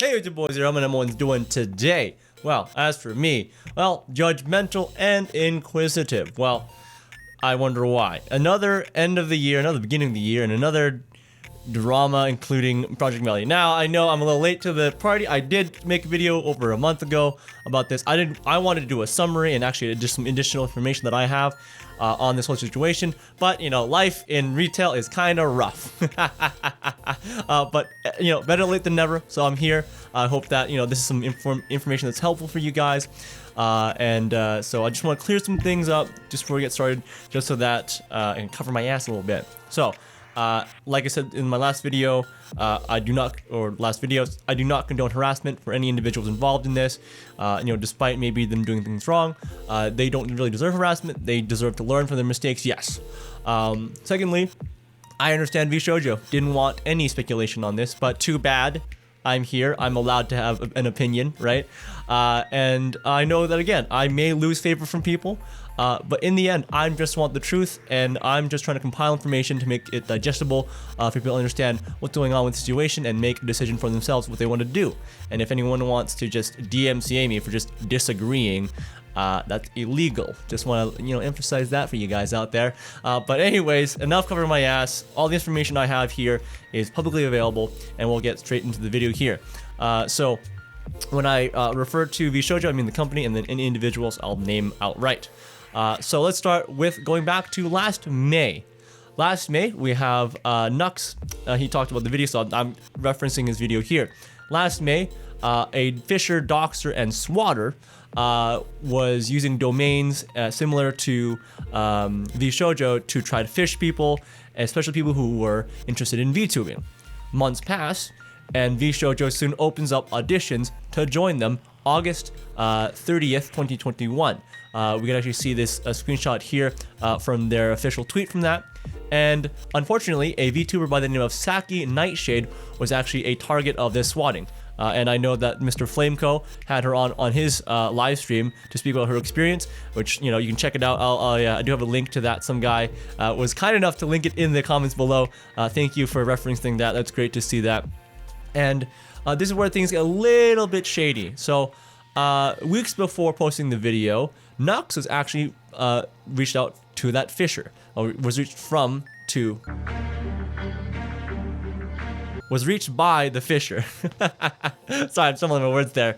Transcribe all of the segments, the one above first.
Hey, it's your boys here. How everyone's doing today? Well, as for me, judgmental and inquisitive. Well, I wonder why. Another end of the year, another beginning of the year, and another drama including Project Melody. Now, I know I'm a little late to the party. I did make a video over a month ago about this. I wanted to do a summary and actually just some additional information that I have on this whole situation, but you know, life in retail is kind of rough. But you know, better late than never. So I'm here. I hope that this is some information that's helpful for you guys. So I just want to clear some things up just before we get started, just so that I can cover my ass a little bit. So. Like I said in my last video, I do not condone harassment for any individuals involved in this. Despite maybe them doing things wrong, they don't really deserve harassment. They deserve to learn from their mistakes, yes. Secondly, I understand VShojo didn't want any speculation on this, but too bad. I'm here. I'm allowed to have an opinion, right? And I know that, again, I may lose favor from people, but in the end, I just want the truth, and I'm just trying to compile information to make it digestible for people to understand what's going on with the situation and make a decision for themselves what they want to do. And if anyone wants to just DMCA me for just disagreeing, that's illegal. Just want to emphasize that for you guys out there. But anyways, enough covering my ass. All the information I have here is publicly available, and we'll get straight into the video here. So when I refer to VShojo, I mean the company, and then any individuals I'll name outright. So let's start with going back to last May. Last May, we have Nux. He talked about the video, so I'm referencing his video here. Last May, a fisher, doxer, and swatter was using domains similar to VShojo to try to fish people, especially people who were interested in VTubing. Months pass, and VShojo soon opens up auditions to join them August 30th, 2021. We can actually see this screenshot here from their official tweet from that. And unfortunately, a VTuber by the name of Saki Nightshade was actually a target of this swatting. And I know that Mr. Flameco had her on his live stream to speak about her experience, which, you can check it out. I do have a link to that. Some guy was kind enough to link it in the comments below. Thank you for referencing that. That's great to see that. And this is where things get a little bit shady. So weeks before posting the video, Nux was actually reached out to that fisher, or was reached by the fisher. Sorry, I'm stumbling my words there.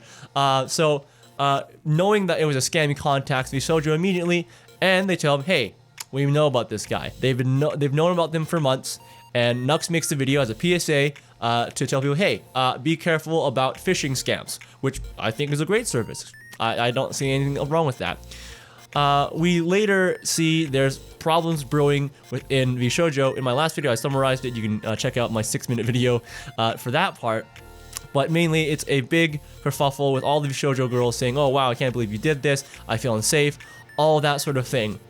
Knowing that it was a scam, he contacts VShojo immediately, and they tell him, hey, we know about this guy. They've known about them for months, and Nux makes the video as a PSA to tell people, hey, be careful about phishing scams, which I think is a great service. I don't see anything wrong with that. We later see there's problems brewing within VShojo. In my last video, I summarized it. You can check out my 6-minute video for that part. But mainly, it's a big kerfuffle with all the VShojo girls saying, oh, wow, I can't believe you did this. I feel unsafe. All that sort of thing.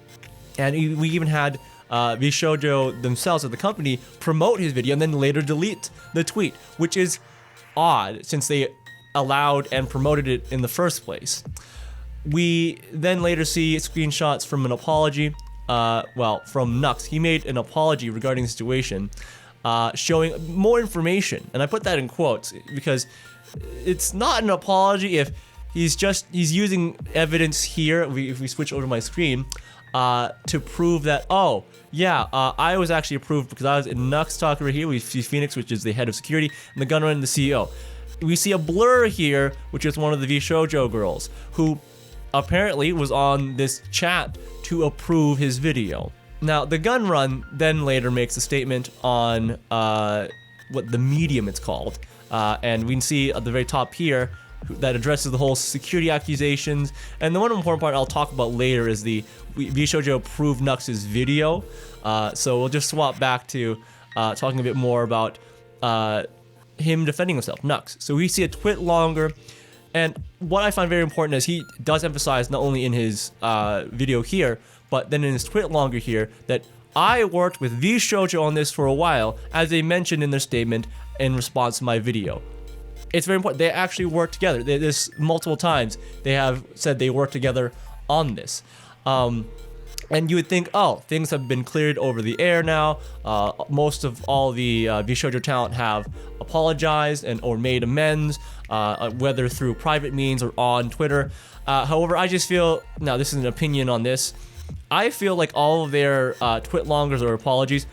And we even had VShojo themselves at the company promote his video and then later delete the tweet, which is odd since they allowed and promoted it in the first place. We then later see screenshots from an apology, from Nux. He made an apology regarding the situation, showing more information, and I put that in quotes because it's not an apology if he's using evidence here. If we switch over to my screen, to prove that, oh, yeah, I was actually approved because I was in Nuxtaku right here. We see Phoenix, which is the head of security, and the Gunrun, the CEO. We see a blur here, which is one of the VShojo girls, who apparently was on this chat to approve his video. Now, the Gunrun then later makes a statement on what the medium it's called, and we can see at the very top here that addresses the whole security accusations. And the one important part I'll talk about later is the VShojo approved Nux's video. So we'll just swap back to talking a bit more about him defending himself, Nux. So we see a TwitLonger, and what I find very important is he does emphasize not only in his video here, but then in his TwitLonger here, that I worked with VShojo on this for a while, as they mentioned in their statement in response to my video. It's very important. They actually work together. This multiple times they have said they work together on this. And you would think, oh, things have been cleared over the air now. Most of all the VShojo talent have apologized or made amends. whether through private means or on Twitter. However, I just feel, now this is an opinion on this, I feel like all of their TwitLongers or apologies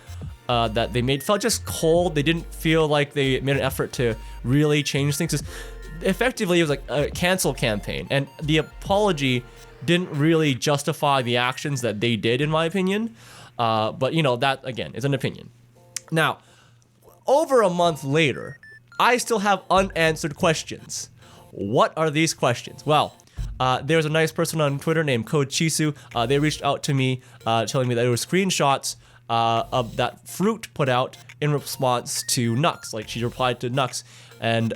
that they made felt just cold. They didn't feel like they made an effort to really change things. Effectively, it was like a cancel campaign, and the apology didn't really justify the actions that they did, in my opinion. But you know, that again is an opinion. Now, over a month later, I still have unanswered questions. What are these questions? Well, there's a nice person on Twitter named Code Chisu. They reached out to me telling me that there were screenshots of that Fruit put out in response to Nux. Like, she replied to Nux. And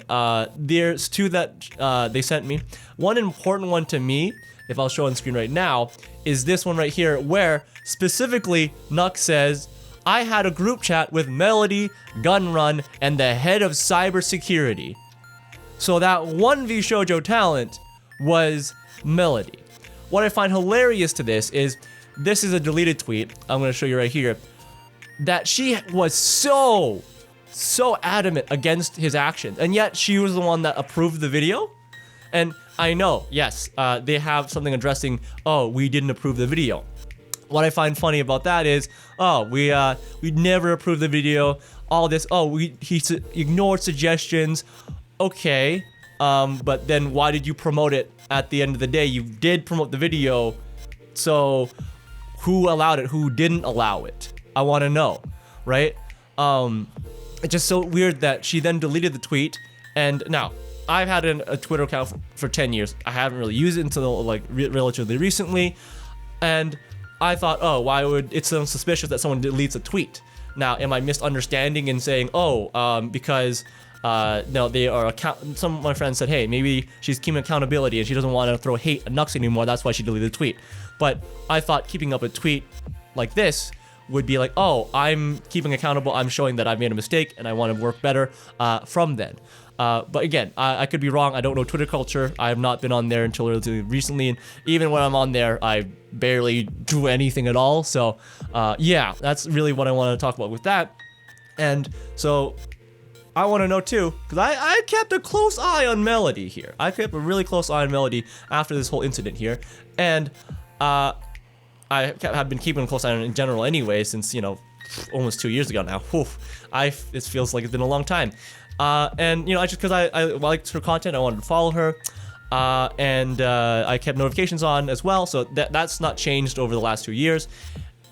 there's two that they sent me. One important one to me, if I'll show on screen right now, is this one right here, where specifically Nux says, I had a group chat with Melody, Gunrun, and the head of cybersecurity. So that one VShojo talent was Melody. What I find hilarious to this is a deleted tweet, I'm going to show you right here, that she was so adamant against his actions, and yet she was the one that approved the video. And I know, yes, they have something addressing, oh, we didn't approve the video. What I find funny about that is, oh, we never approved the video, all this, oh, he ignored suggestions. Okay, but then why did you promote it at the end of the day? You did promote the video, so who allowed it, who didn't allow it? I want to know, right? It's just so weird that she then deleted the tweet. And now, I've had a Twitter account for 10 years. I haven't really used it until like relatively recently. And I thought, oh, why would, it's so suspicious that someone deletes a tweet. Now, am I misunderstanding and saying, oh, because no, they are some of my friends said, hey, maybe she's keeping accountability and she doesn't want to throw hate at Nux anymore, that's why she deleted the tweet. But I thought keeping up a tweet like this would be like, oh, I'm keeping accountable, I'm showing that I've made a mistake and I want to work better from then. But again, I could be wrong. I don't know Twitter culture. I have not been on there until relatively recently, and even when I'm on there, I barely do anything at all. So yeah, that's really what I want to talk about with that. And so I want to know too, because I kept a close eye on Melody here. I kept a really close eye on Melody after this whole incident here, and I have been keeping a close eye on it in general anyway since, you know, almost 2 years ago now. Whew, it feels like it's been a long time. And, you know, just because I liked her content, I wanted to follow her. And I kept notifications on as well, so that's not changed over the last 2 years.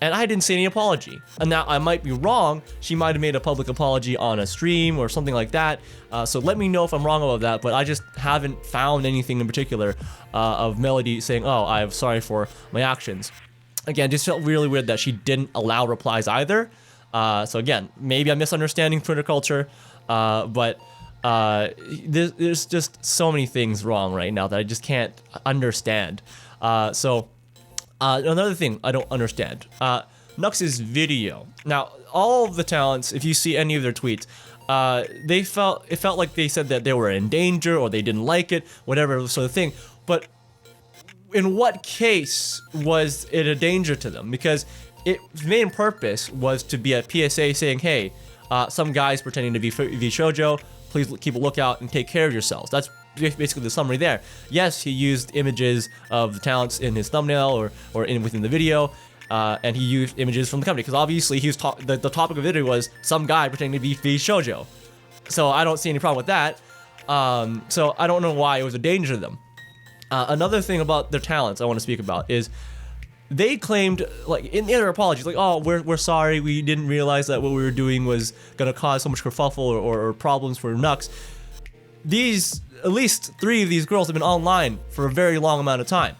And I didn't see any apology. And now I might be wrong. She might have made a public apology on a stream or something like that. So let me know if I'm wrong about that. But I just haven't found anything in particular of Melody saying, oh, I'm sorry for my actions. Again, just felt really weird that she didn't allow replies either. So again, maybe I'm misunderstanding Twitter culture. But there's just so many things wrong right now that I just can't understand. Another thing I don't understand, Nux's video. Now, all of the talents, if you see any of their tweets, it felt like they said that they were in danger or they didn't like it, whatever sort of thing. But in what case was it a danger to them? Because its main purpose was to be a PSA saying, hey, some guys pretending to be VShojo, please keep a lookout and take care of yourselves. That's basically the summary there. Yes, he used images of the talents in his thumbnail or within the video, and he used images from the company because obviously he was the topic of the video was some guy pretending to be VShojo. So I don't see any problem with that. So I don't know why it was a danger to them. Another thing about their talents I want to speak about is they claimed, like, in their apologies, like, oh, we're sorry, we didn't realize that what we were doing was gonna cause so much kerfuffle or problems for Nux. At least 3 of these girls have been online for a very long amount of time.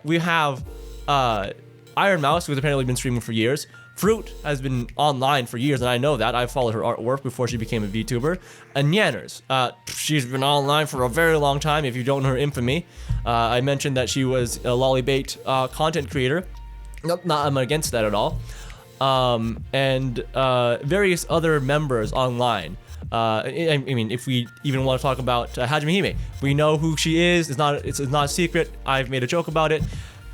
We have Iron Mouse, who's apparently been streaming for years. Fruit has been online for years, and I know that. I've followed her artwork before she became a VTuber. And Yanners, she's been online for a very long time, if you don't know her infamy. I mentioned that she was a lollybait content creator. Nope, I'm against that at all. And various other members online. I mean, if we even want to talk about Hajime Hime, we know who she is. It's not a secret. I've made a joke about it.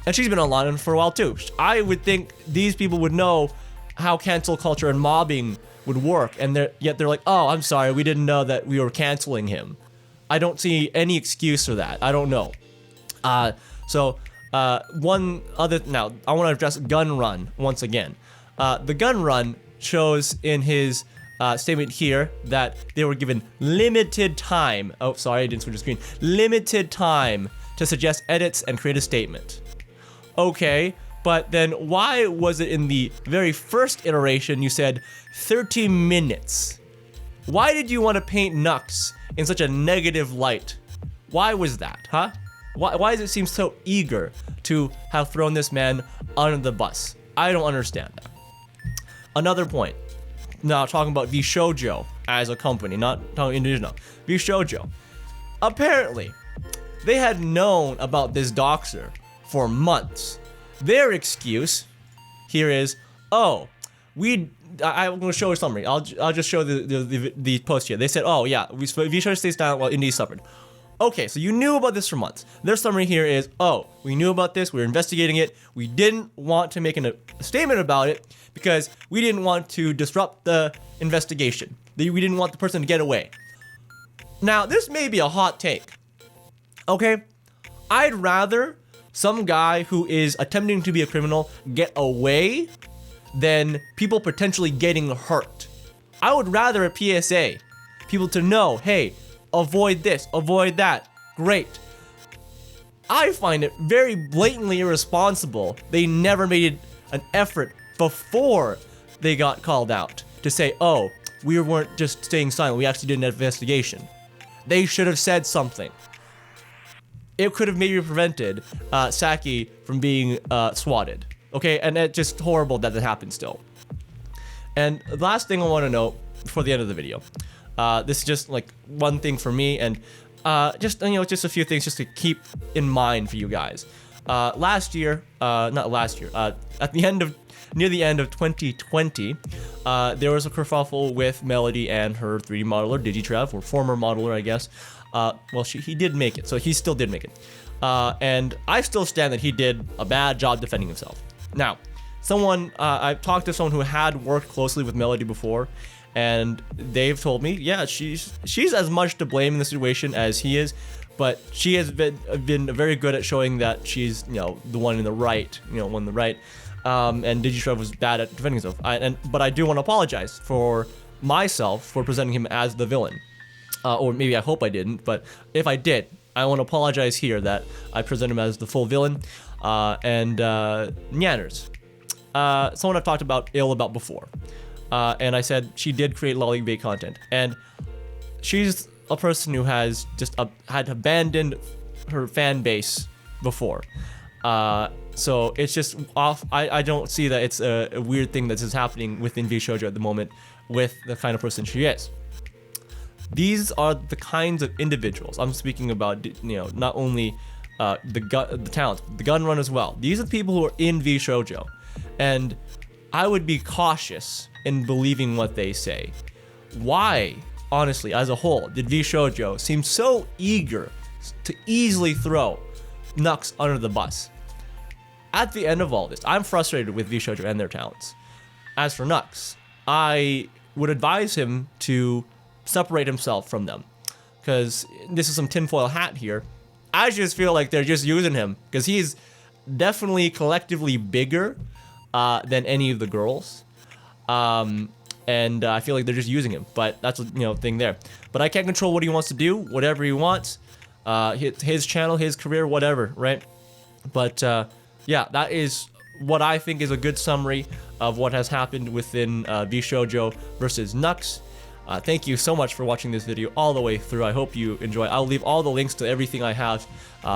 And she's been online for a while too. I would think these people would know how cancel culture and mobbing would work, and yet they're like, oh, I'm sorry, we didn't know that we were canceling him. I don't see any excuse for that. I don't know. One other, now I want to address Gunrun once again. The Gunrun shows in his statement here that they were given limited time. Oh, sorry, I didn't switch the screen. Limited time to suggest edits and create a statement. Okay, but then why was it in the very first iteration you said 30 minutes? Why did you want to paint Nux in such a negative light? Why was that, huh? Why does it seem so eager to have thrown this man under the bus? I don't understand that. Another point. Now talking about VShojo as a company, not talking individual. VShojo. Apparently, they had known about this doxer for months. Their excuse here is, oh, I'm going to show a summary. I'll just show the post here. They said, oh yeah, VShojo stays silent while Indie suffered. Okay, so you knew about this for months. Their summary here is, oh, we knew about this, we were investigating it, we didn't want to make a statement about it because we didn't want to disrupt the investigation. We didn't want the person to get away. Now, this may be a hot take, okay? I'd rather some guy who is attempting to be a criminal get away than people potentially getting hurt. I would rather a PSA, people to know, hey, avoid this, avoid that. Great. I find it very blatantly irresponsible they never made an effort before they got called out to say, oh, we weren't just staying silent, we actually did an investigation. They should have said something. It could have maybe prevented Saki from being swatted. Okay, and it's just horrible that happened still. And the last thing I want to note before the end of the video. This is just like one thing for me, and just a few things just to keep in mind for you guys. At near the end of 2020, there was a kerfuffle with Melody and her 3D modeler Digitrev, or former modeler, I guess. Well, he did make it, so he still did make it. And I still stand that he did a bad job defending himself. Now, I've talked to someone who had worked closely with Melody before, and they've told me, yeah, she's as much to blame in the situation as he is, but she has been very good at showing that she's, the one in the right, and Digitrev was bad at defending himself. But I do want to apologize for myself for presenting him as the villain, or maybe I hope I didn't, but if I did, I want to apologize here that I present him as the full villain. Nyanners, someone I've talked ill about before. And I said she did create lollybait content, and she's a person who has just had abandoned her fan base before. So it's just off. I don't see that it's a weird thing that is happening within VShojo at the moment with the kind of person she is. These are the kinds of individuals I'm speaking about. Not only the talent, the Gunrun as well. These are the people who are in VShojo, and I would be cautious in believing what they say. Why, honestly, as a whole, did VShojo seem so eager to easily throw Nux under the bus? At the end of all this, I'm frustrated with VShojo and their talents. As for Nux, I would advise him to separate himself from them, because this is some tinfoil hat here. I just feel like they're just using him, because he's definitely collectively bigger than any of the girls. And I feel like they're just using him, but that's a thing there. But I can't control what he wants to do, whatever he wants, his channel, his career, whatever, right? But yeah, that is what I think is a good summary of what has happened within VShojo versus Nux. Thank you so much for watching this video all the way through. I hope you enjoy. I'll leave all the links to everything I have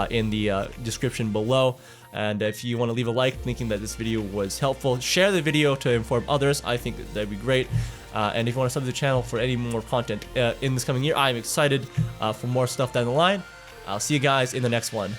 in the description below. And if you want to leave a like thinking that this video was helpful, share the video to inform others. I think that'd be great. And if you want to sub to the channel for any more content in this coming year, I'm excited for more stuff down the line. I'll see you guys in the next one.